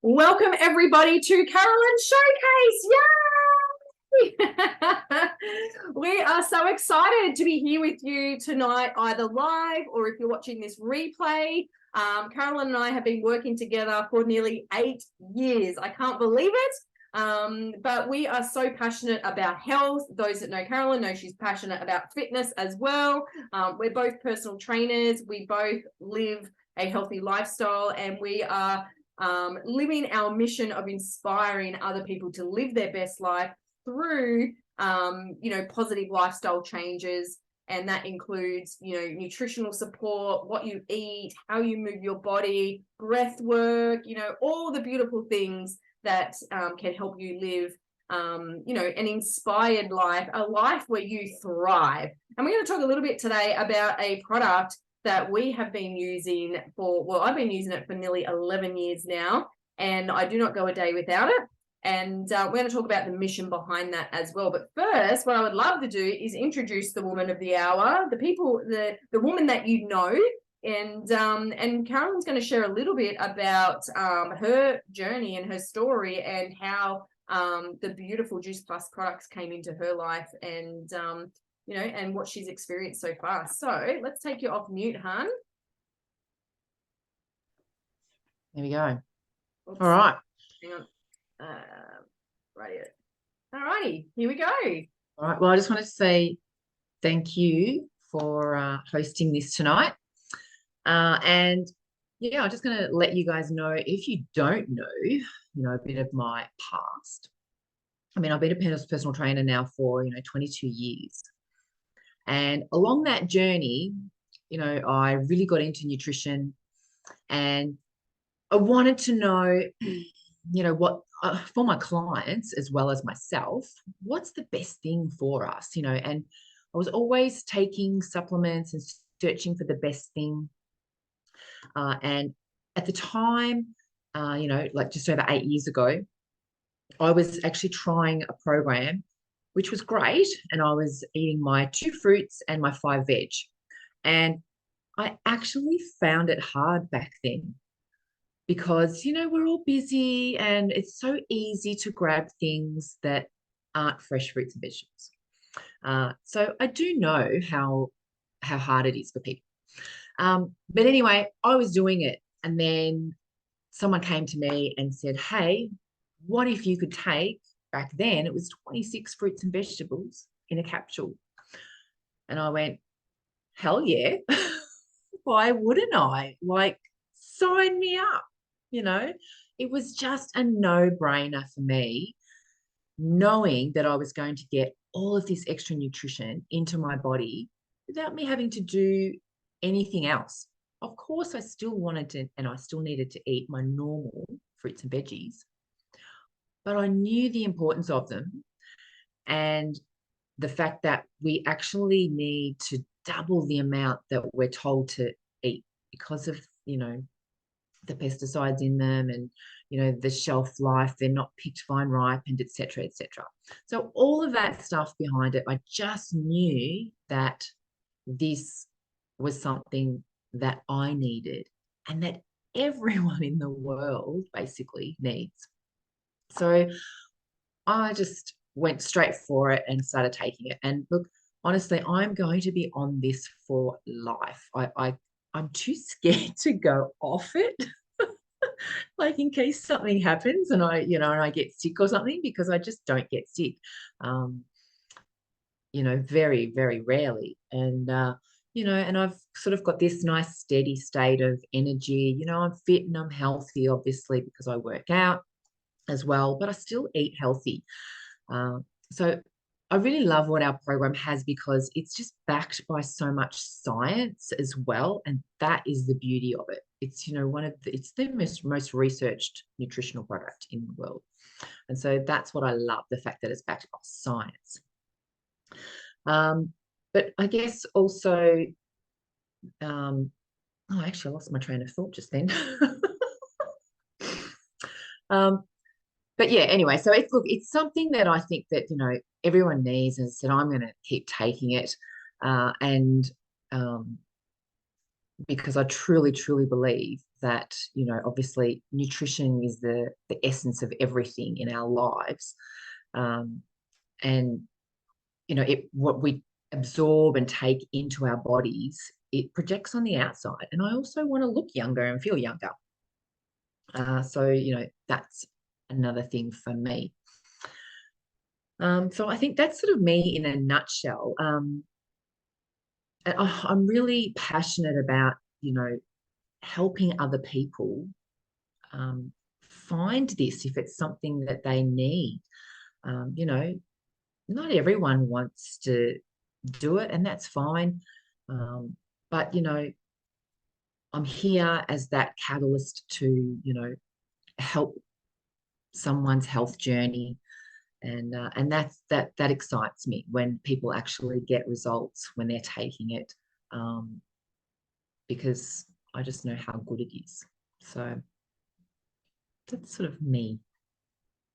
Welcome everybody to Carolyns Showcase. Yay! We are so excited to be here with you tonight, either live or if you're watching this replay. Carolyn and I have been working together for nearly 8 years. I can't believe it. But we are so passionate about health. Those that know Carolyn know she's passionate about fitness as well. We're both personal trainers. We both live a healthy lifestyle, and we are living our mission of inspiring other people to live their best life through positive lifestyle changes. And that includes nutritional support, what you eat, how you move your body, breath work, all the beautiful things that can help you live an inspired life, a life where you thrive. And we're going to talk a little bit today about a product that we have been using I've been using it for nearly 11 years now, and I do not go a day without it. And we're going to talk about the mission behind that as well. But first, what I would love to do is introduce the woman of the hour, the woman that you know. And Carolyn's going to share a little bit about her journey and her story, and how the beautiful Juice Plus products came into her life, and and what she's experienced so far. So let's take you off mute, hun. There we go. Oops. All right. Hang on. Right. All righty. Here we go. All right. Well, I just wanted to say thank you for hosting this tonight. And yeah, I'm just going to let you guys know, if you don't know, a bit of my past. I mean, I've been a personal trainer now for, 22 years. And along that journey, I really got into nutrition, and I wanted to know, what for my clients as well as myself, what's the best thing for us, and I was always taking supplements and searching for the best thing. And at the time, like just over 8 years ago, I was actually trying a program which was great, and I was eating my 2 fruits and my 5 veg. And I actually found it hard back then because, we're all busy and it's so easy to grab things that aren't fresh fruits and vegetables. So I do know how hard it is for people. But anyway, I was doing it, and then someone came to me and said, hey, what if you could take, back then it was 26 fruits and vegetables in a capsule? And I went, hell yeah. Why wouldn't I? Like, sign me up. It was just a no-brainer for me, knowing that I was going to get all of this extra nutrition into my body without me having to do anything else. Of course, I still wanted to, and I still needed to eat my normal fruits and veggies, but I knew the importance of them, and the fact that we actually need to double the amount that we're told to eat because of, the pesticides in them, and, the shelf life, they're not picked vine ripe, and et cetera, et cetera. So all of that stuff behind it, I just knew that this was something that I needed, and that everyone in the world basically needs. So I just went straight for it and started taking it. And look, honestly, I'm going to be on this for life. I'm too scared to go off it, like in case something happens and I get sick or something, because I just don't get sick, very, very rarely. And, and I've sort of got this nice steady state of energy. I'm fit and I'm healthy, obviously, because I work out as well, but I still eat healthy. So I really love what our program has, because it's just backed by so much science as well, and that is the beauty of it. It's it's the most researched nutritional product in the world, and so that's what I love, the fact that it's backed by science. But I guess also, actually, I lost my train of thought just then. But yeah, anyway, so it's something that I think that, everyone needs. And I said, I'm going to keep taking it. because I truly, truly believe that, obviously nutrition is the essence of everything in our lives. Um, and, what we absorb and take into our bodies, it projects on the outside. And I also want to look younger and feel younger. So, that's another thing for me. So I think that's sort of me in a nutshell. And I'm really passionate about, helping other people find this if it's something that they need. Not everyone wants to do it, and that's fine. But, I'm here as that catalyst to, help someone's health journey. And that excites me when people actually get results when they're taking it, because I just know how good it is. So that's sort of me.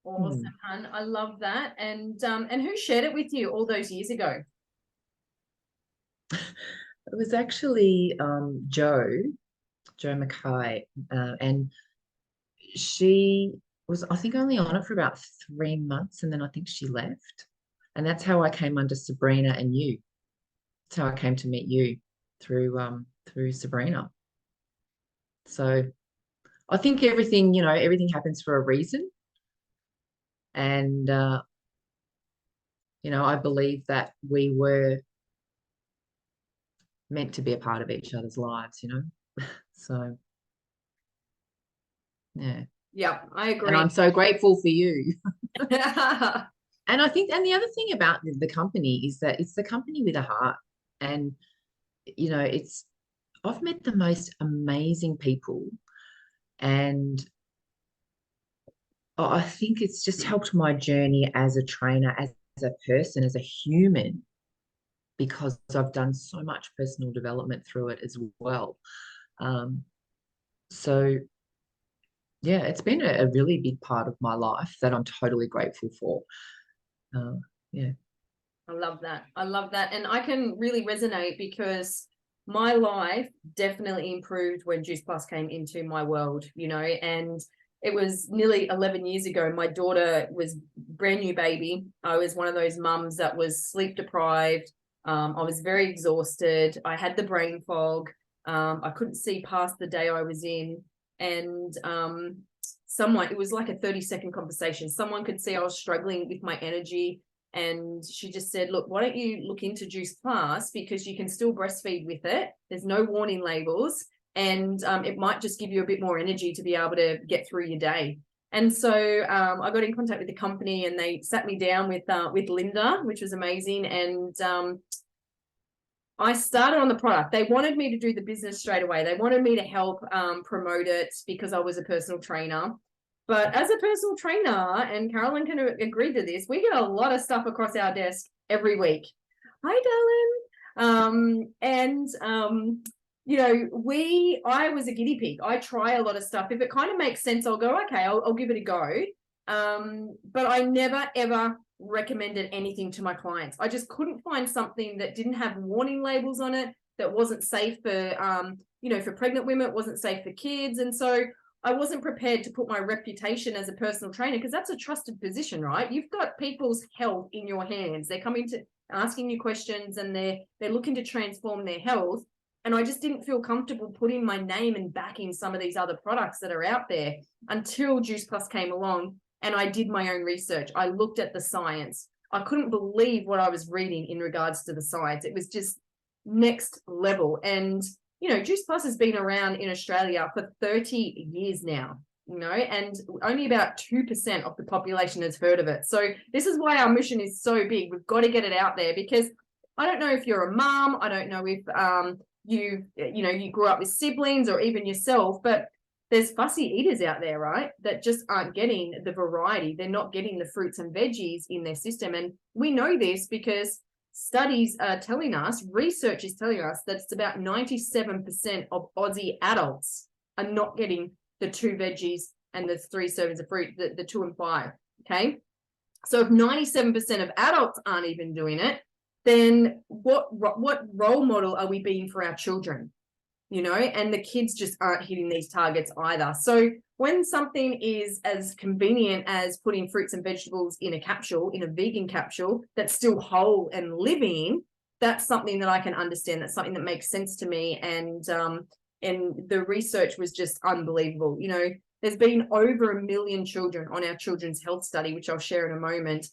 Awesome, hun. I love that. And who shared it with you all those years ago? It was actually Jo Mackay, and she was, I think, only on it for about 3 months, and then I think she left. And that's how I came under Sabrina and you. That's how I came to meet you, through Sabrina. So I think everything happens for a reason. And I believe that we were meant to be a part of each other's lives, So yeah. Yeah, I agree. And I'm so grateful for you. And I think, and the other thing about the company is that it's the company with a heart. And, I've met the most amazing people. And I think it's just helped my journey as a trainer, as a person, as a human, because I've done so much personal development through it as well. So yeah, it's been a really big part of my life that I'm totally grateful for. Yeah. I love that. I love that. And I can really resonate because my life definitely improved when Juice Plus came into my world, and it was nearly 11 years ago. My daughter was brand new baby. I was one of those mums that was sleep deprived. I was very exhausted. I had the brain fog. I couldn't see past the day I was in. And it was like a 30-second conversation. Someone could see I was struggling with my energy. And she just said, look, why don't you look into Juice Plus, because you can still breastfeed with it. There's no warning labels. And it might just give you a bit more energy to be able to get through your day. And so I got in contact with the company, and they sat me down with Linda, which was amazing. And I started on the product. They wanted me to do the business straight away. They wanted me to help promote it because I was a personal trainer. But as a personal trainer, and Carolyn can agree to this, we get a lot of stuff across our desk every week. Hi, darling. I was a guinea pig. I try a lot of stuff. If it kind of makes sense, I'll go, okay, I'll give it a go. But I never, ever recommended anything to my clients. I just couldn't find something that didn't have warning labels on it, that wasn't safe for, for pregnant women, it wasn't safe for kids. And so I wasn't prepared to put my reputation as a personal trainer, because that's a trusted position, right? You've got people's health in your hands. They're coming to asking you questions, and they're looking to transform their health. And I just didn't feel comfortable putting my name and backing some of these other products that are out there until Juice Plus came along, and I did my own research. I looked at the science. I couldn't believe what I was reading in regards to the science. It was just next level. And Juice Plus has been around in Australia for 30 years now, and only about 2% of the population has heard of it. So this is why our mission is so big. We've got to get it out there, because I don't know if you're a mom. I don't know if you grew up with siblings, or even yourself, but there's fussy eaters out there, right, that just aren't getting the variety. They're not getting the fruits and veggies in their system. And we know this because studies are telling us, research is telling us, that it's about 97% of Aussie adults are not getting the 2 veggies and the 3 servings of fruit, the 2 and 5. Okay. So if 97% of adults aren't even doing it, then what role model are we being for our children? you know, and the kids just aren't hitting these targets either. So when something is as convenient as putting fruits and vegetables in a capsule, in a vegan capsule, that's still whole and living, that's something that I can understand. That's something that makes sense to me. And the research was just unbelievable. You know, there's been over 1 million children on our children's health study, which I'll share in a moment,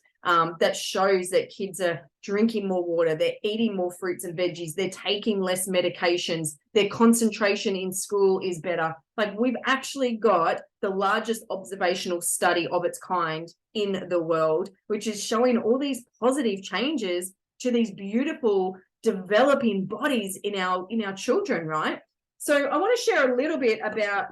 that shows that kids are drinking more water, they're eating more fruits and veggies, they're taking less medications, their concentration in school is better. Like, we've actually got the largest observational study of its kind in the world, which is showing all these positive changes to these beautiful developing bodies in our children, right? So I want to share a little bit about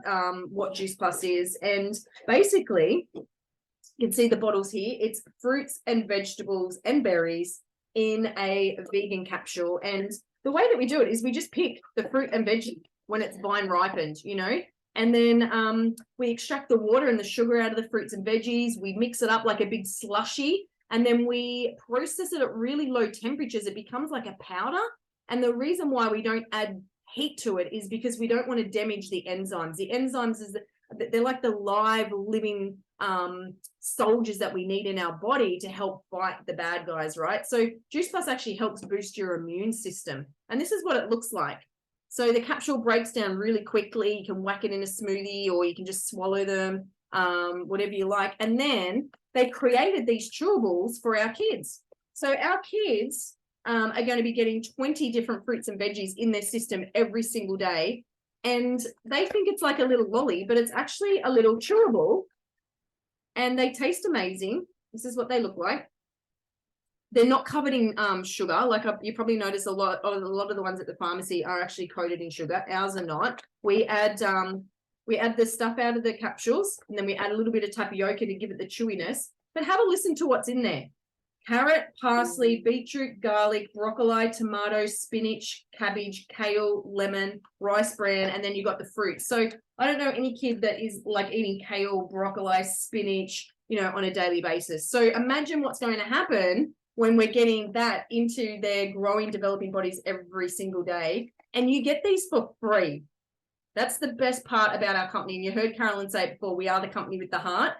what Juice Plus is. And basically, you can see the bottles here. It's fruits and vegetables and berries in a vegan capsule. And the way that we do it is we just pick the fruit and veg when it's vine ripened, you know, and then we extract the water and the sugar out of the fruits and veggies. We mix it up like a big slushy, and then we process it at really low temperatures. It becomes like a powder. And the reason why we don't add heat to it is because we don't want to damage the enzymes. The enzymes they're like the live living soldiers that we need in our body to help fight the bad guys, right? So Juice Plus actually helps boost your immune system. And this is what it looks like. So the capsule breaks down really quickly. You can whack it in a smoothie, or you can just swallow them, whatever you like. And then they created these chewables for our kids. So our kids are going to be getting 20 different fruits and veggies in their system every single day. And they think it's like a little lolly, but it's actually a little chewable. And they taste amazing. This is what they look like. They're not covered in sugar. Like you probably notice a lot of the ones at the pharmacy are actually coated in sugar. Ours are not. We add the stuff out of the capsules, and then we add a little bit of tapioca to give it the chewiness. But have a listen to what's in there. Carrot, parsley, beetroot, garlic, broccoli, tomato, spinach, cabbage, kale, lemon, rice bran, and then you got the fruit. So I don't know any kid that is like eating kale, broccoli, spinach, you know, on a daily basis. So imagine what's going to happen when we're getting that into their growing, developing bodies every single day. And you get these for free. That's the best part about our company. And you heard Carolyn say it before, we are the company with the heart.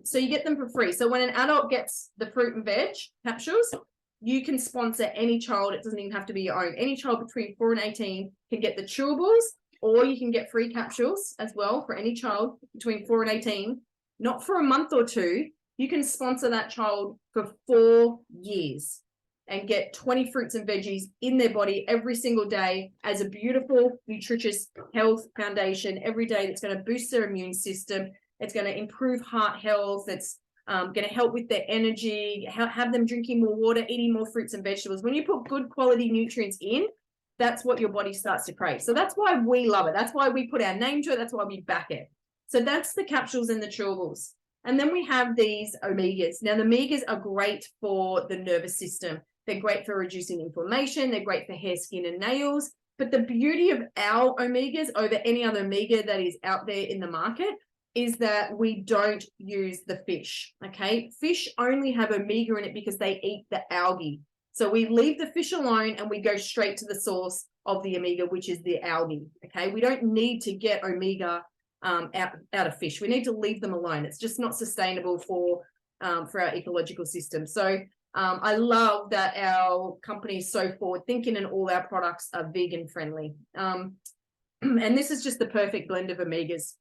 So you get them for free. So when an adult gets the fruit and veg capsules, you can sponsor any child. It doesn't even have to be your own. Any child between 4 and 18 can get the chewables, or you can get free capsules as well for any child between 4 and 18, not for a month or two. You can sponsor that child for 4 years and get 20 fruits and veggies in their body every single day as a beautiful, nutritious health foundation every day that's going to boost their immune system. It's going to improve heart health. It's going to help with their energy, have them drinking more water, eating more fruits and vegetables. When you put good quality nutrients in, that's what your body starts to crave. So that's why we love it. That's why we put our name to it. That's why we back it. So that's the capsules and the chewables. And then we have these omegas. Now, the omegas are great for the nervous system. They're great for reducing inflammation. They're great for hair, skin, and nails. But the beauty of our omegas over any other omega that is out there in the market is that we don't use the fish, okay? Fish only have omega in it because they eat the algae. So we leave the fish alone and we go straight to the source of the omega, which is the algae, okay? We don't need to get omega out of fish. We need to leave them alone. It's just not sustainable for our ecological system. So I love that our company is so forward thinking and all our products are vegan friendly. And this is just the perfect blend of omegas.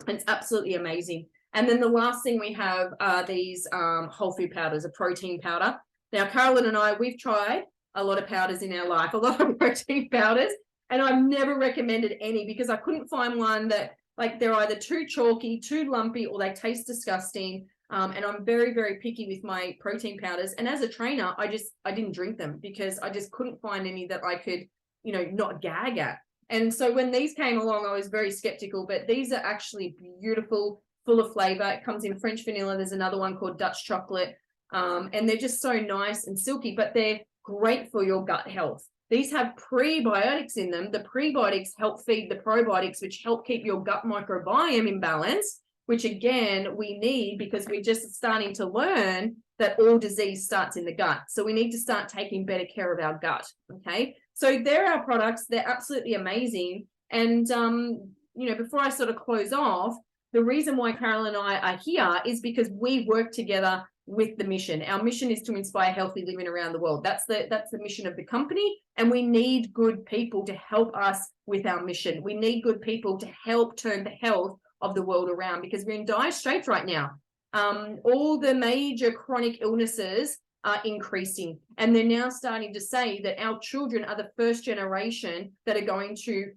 It's absolutely amazing. And then the last thing we have are these whole food powders, a protein powder. Now, Carolyn and I, we've tried a lot of powders in our life, a lot of protein powders, and I've never recommended any because I couldn't find one that, like, they're either too chalky, too lumpy, or they taste disgusting. And I'm very, very picky with my protein powders. And as a trainer, I didn't drink them because I just couldn't find any that I could, you know, not gag at. And so when these came along, I was very skeptical, but these are actually beautiful, full of flavor. It comes in French vanilla. There's another one called Dutch chocolate. And they're just so nice and silky, but they're great for your gut health. These have prebiotics in them. The prebiotics help feed the probiotics, which help keep your gut microbiome in balance, which again, we need because we're just starting to learn that all disease starts in the gut. So we need to start taking better care of our gut, okay? So they're our products. They're absolutely amazing. And, you know, before I sort of close off, the reason why Carol and I are here is because we work together with the mission. Our mission is to inspire healthy living around the world. That's the mission of the company. And we need good people to help us with our mission. We need good people to help turn the health of the world around, because we're in dire straits right now. All the major chronic illnesses are increasing, and they're now starting to say that our children are the first generation that are going to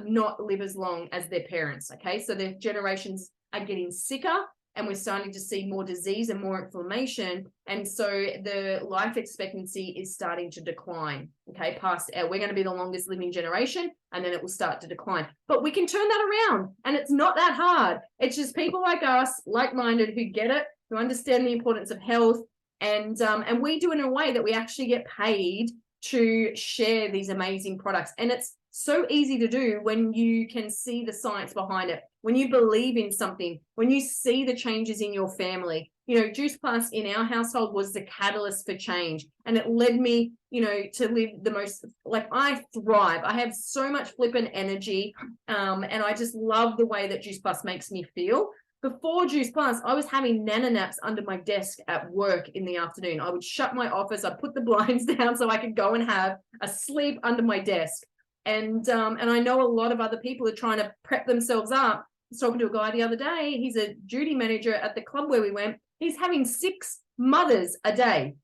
not live as long as their parents. Okay, so their generations are getting sicker, and we're starting to see more disease and more inflammation, and so the life expectancy is starting to decline. Okay, we're going to be the longest living generation, and then it will start to decline. But we can turn that around, and it's not that hard. It's just people like us, like-minded, who get it, who understand the importance of health, and we do it in a way that we actually get paid to share these amazing products. And it's so easy to do when you can see the science behind it, when you believe in something, when you see the changes in your family. You know, Juice Plus in our household was the catalyst for change, and it led me, you know, to live the most, like, I thrive. I have so much flippant energy, and I just love the way that Juice Plus makes me feel. Before Juice Plus, I was having nana naps under my desk at work in the afternoon. I would shut my office, I'd put the blinds down so I could go and have a sleep under my desk. And I know a lot of other people are trying to prep themselves up. I was talking to a guy the other day. He's a duty manager at the club where we went. He's having 6 mothers a day.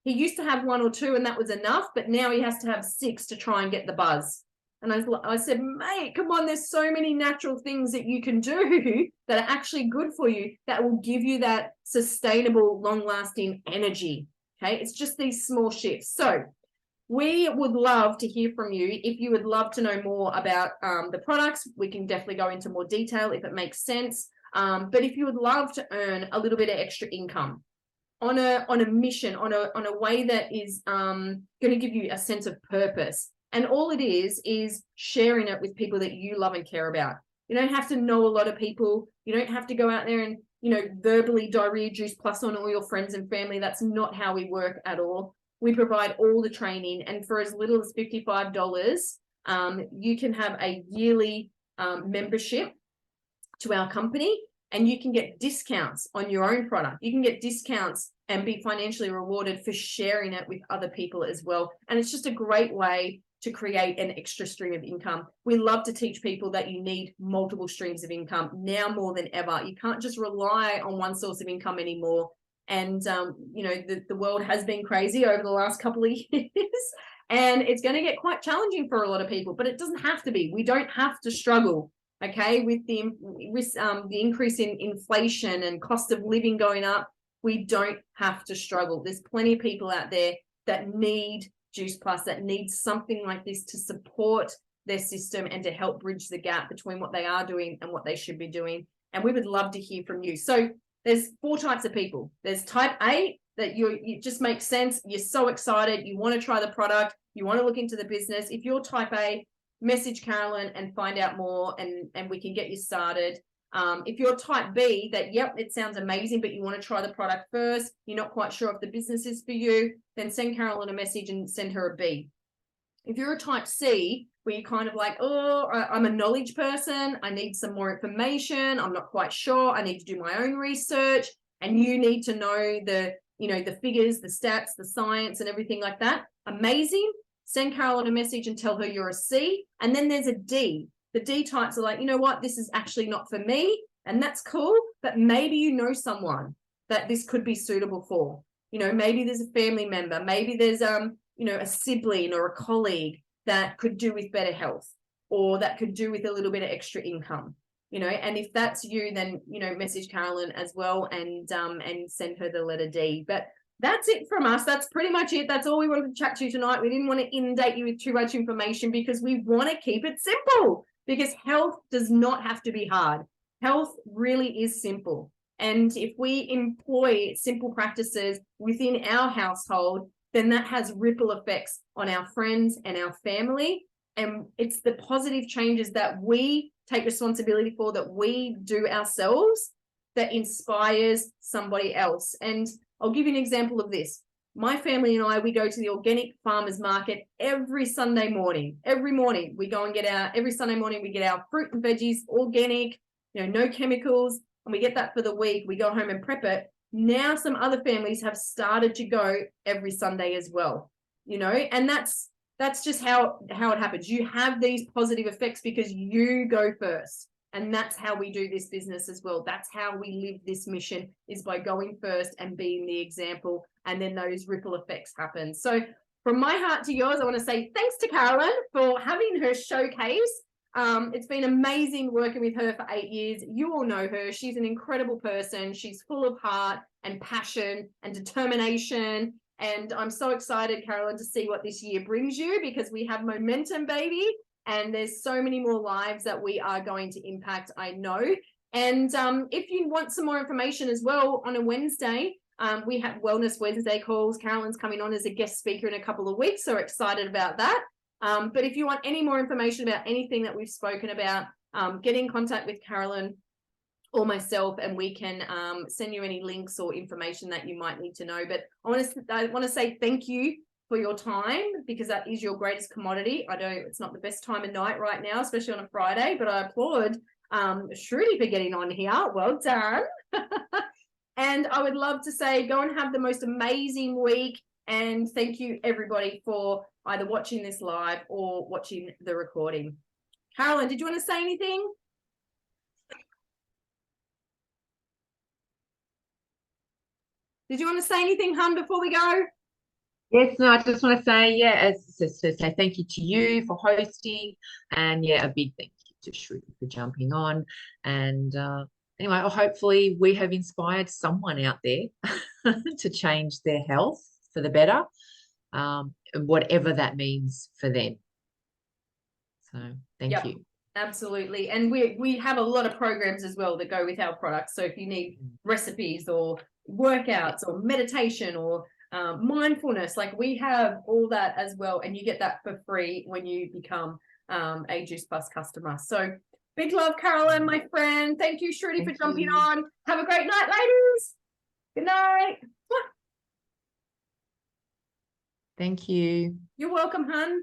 He used to have 1 or 2 and that was enough, but now he has to have 6 to try and get the buzz. And I said, mate, come on, there's so many natural things that you can do that are actually good for you, that will give you that sustainable, long-lasting energy. Okay, it's just these small shifts. So we would love to hear from you. If you would love to know more about the products, we can definitely go into more detail if it makes sense. But if you would love to earn a little bit of extra income on a mission, on a way that is going to give you a sense of purpose, and all it is sharing it with people that you love and care about. You don't have to know a lot of people. You don't have to go out there and, you know, verbally diarrhea Juice Plus on all your friends and family. That's not how we work at all. We provide all the training, and for as little as $55, you can have a yearly membership to our company, and you can get discounts on your own product. You can get discounts and be financially rewarded for sharing it with other people as well. And it's just a great way to create an extra stream of income. We love to teach people that you need multiple streams of income now more than ever. You can't just rely on one source of income anymore. And, you know, the world has been crazy over the last couple of years, and it's going to get quite challenging for a lot of people, but it doesn't have to be. We don't have to struggle, okay, with the increase in inflation and cost of living going up. We don't have to struggle. There's plenty of people out there that need Juice Plus, that need something like this to support their system and to help bridge the gap between what they are doing and what they should be doing. And we would love to hear from you. So there's 4 types of people. There's type A, that you just makes sense. You're so excited. You want to try the product. You want to look into the business. If you're type A, message Carolyn and find out more, and we can get you started. If you're type B, that, yep, it sounds amazing, but you want to try the product first, you're not quite sure if the business is for you, then send Carolyn a message and send her a B. If you're a type C, where you're kind of like, oh, I'm a knowledge person, I need some more information, I'm not quite sure, I need to do my own research, and you need to know the, you know, the figures, the stats, the science, and everything like that, amazing. Send Carolyn a message and tell her you're a C. And then there's a D. The D types are like, you know what, this is actually not for me, and that's cool, but maybe you know someone that this could be suitable for. You know, maybe there's a family member, maybe there's you know, a sibling or a colleague that could do with better health, or that could do with a little bit of extra income, you know. And if that's you, then, you know, message Carolyn as well, and send her the letter D. But that's it from us. That's pretty much it. That's all we wanted to chat to you tonight. We didn't want to inundate you with too much information, because we want to keep it simple, because health does not have to be hard. Health really is simple. And if we employ simple practices within our household, then that has ripple effects on our friends and our family. And it's the positive changes that we take responsibility for, that we do ourselves, that inspires somebody else. And I'll give you an example of this. my family and I, we go to the organic farmers market every Sunday morning. Every morning we go and get every Sunday morning we get our fruit and veggies, organic, no chemicals, and we get that for the week. We go home and prep it. Now some other families have started to go every Sunday as well, and that's just how it happens. You have these positive effects because you go first. And that's how we do this business as well. That's how we live this mission, is by going first and being the example. And then those ripple effects happen. So from my heart to yours, I want to say thanks to Carolyn for having her showcase. It's been amazing working with her for 8 years. You all know her. She's an incredible person. She's full of heart and passion and determination. And I'm so excited, Carolyn, to see what this year brings you, because we have momentum, baby. And there's so many more lives that we are going to impact, I know. And if you want some more information as well, on a Wednesday, we have Wellness Wednesday calls. Carolyn's coming on as a guest speaker in a couple of weeks, so excited about that. But if you want any more information about anything that we've spoken about, get in contact with Carolyn or myself, and we can send you any links or information that you might need to know. But I want to say thank you for your time, because that is your greatest commodity. I know it's not the best time of night right now, especially on a Friday, but I applaud Shruti for getting on here. Well done. And I would love to say, go and have the most amazing week. And thank you, everybody, for either watching this live or watching the recording. Carolyn, did you want to say anything? Did you want to say anything, hun, before we go? Yes, no, I just want to say, say thank you to you for hosting, and a big thank you to Shruti for jumping on. And anyway, hopefully we have inspired someone out there to change their health for the better, whatever that means for them. So thank you. Absolutely. And we have a lot of programs as well that go with our products. So if you need recipes or workouts or meditation or mindfulness, like, we have all that as well, and you get that for free when you become a Juice Plus customer. So big love, Carolyn, my friend. Thank you, Shruti, for jumping on. Have a great night, ladies. Good night. Thank you. You're welcome, hun.